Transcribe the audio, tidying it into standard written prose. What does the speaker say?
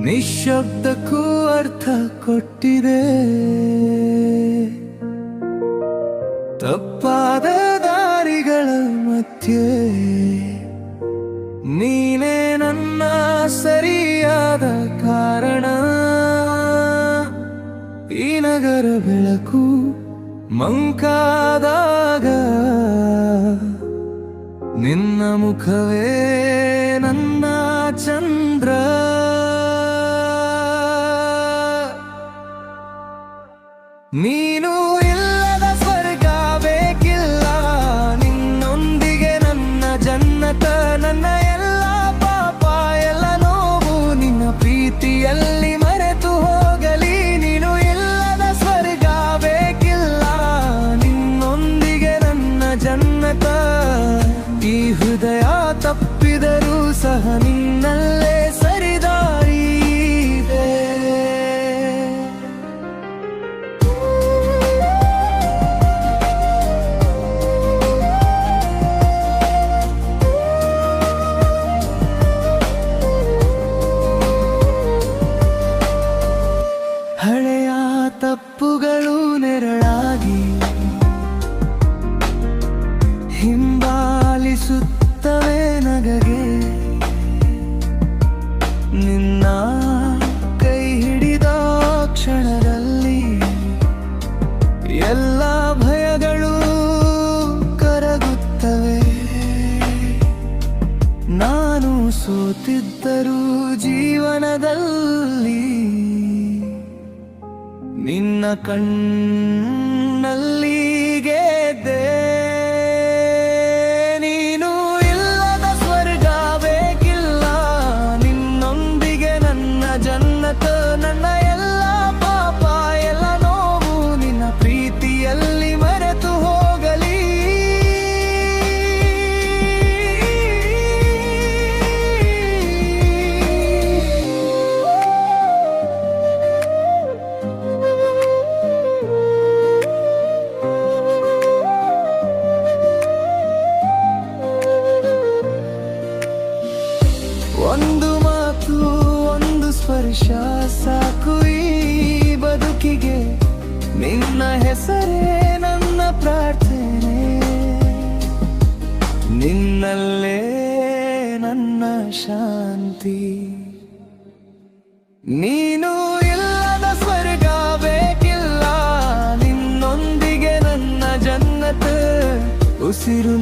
ನಿಶ್ಶಬ್ದಕ್ಕೂ ಅರ್ಥ ಕೊಟ್ಟಿದೆ. ತಪ್ಪಾದ ದಾರಿಗಳ ಮಧ್ಯೆ ನೀನೇ ನನ್ನ ಸರಿಯಾದ ಕಾರಣ. ಈ ನಗರ ಬೆಳಕು ಮಂಕಾದಾಗ ನಿನ್ನ ಮುಖವೇ ನನ್ನ ಚಂದ್ರ. ನೀನು ಇಲ್ಲದ ಸ್ವರ್ಗ ಬೇಕಿಲ್ಲ, ನಿನ್ನೊಂದಿಗೆ ನನ್ನ ಜನ್ನತ. ನನ್ನ ಎಲ್ಲ ಪಾಪ ಎಲ್ಲ ನೋವು ನಿನ್ನ ಪ್ರೀತಿಯಲ್ಲಿ ಮರೆತು ಹೋಗಲಿ. ನೀನು ಇಲ್ಲದ ಸ್ವರ್ಗ ಬೇಕಿಲ್ಲ, ನಿನ್ನೊಂದಿಗೆ ನನ್ನ ಜನ್ನತ. ಈ ಹೃದಯ ತಪ್ಪಿದರೂ ಸಹ ನಿನ್ನಲ್ಲೇ ಸರಿದಾರಿ ಇದೆ. ಹಳೆಯ ತಪ್ಪುಗಳು ನೆರಳಾಗಿ ಹಿಂಬಾಲಿಸುತ್ತವೆ ನಗಗೆ. ನಿನ್ನ ಕೈ ಹಿಡಿದ ಕ್ಷಣದಲ್ಲಿ ಎಲ್ಲ ಭಯಗಳು ಕರಗುತ್ತವೆ. ನಾನು ಸೋತಿದ್ದರೂ ಜೀವನದಲ್ಲಿ ನಿನ್ನ ಕಣ್ಣಲ್ಲಿ ಗೆದ್ದೆ. ನೀನು ಇಲ್ಲದ ಸ್ವರ್ಗ ಬೇಕಿಲ್ಲ, ನಿನ್ನೊಂದಿಗೆ ನನ್ನ ಜನ್ನತ. ನನ್ನ ಎಲ್ಲ ಪಾಪ ಎಲ್ಲ ನೋವು ನಿನ್ನ ಪ್ರೀತಿಯಲ್ಲಿ ಮರೆತು ಹೋಗಲಿ. ಒಂದು ಮಾತು ಒಂದು ಸ್ಪರ್ಶ ಸಾಕು ಈ ಬದುಕಿಗೆ. ನಿನ್ನ ಹೆಸರೇ ನನ್ನ ಪ್ರಾರ್ಥನೆ, ನಿನ್ನಲ್ಲೇ ನನ್ನ ಶಾಂತಿ. ನೀನು ಇಲ್ಲದ ಸ್ವರ್ಗ ಬೇಕಿಲ್ಲ, ನಿನ್ನೊಂದಿಗೆ ನನ್ನ ಜನ್ನತ. ಉಸಿರು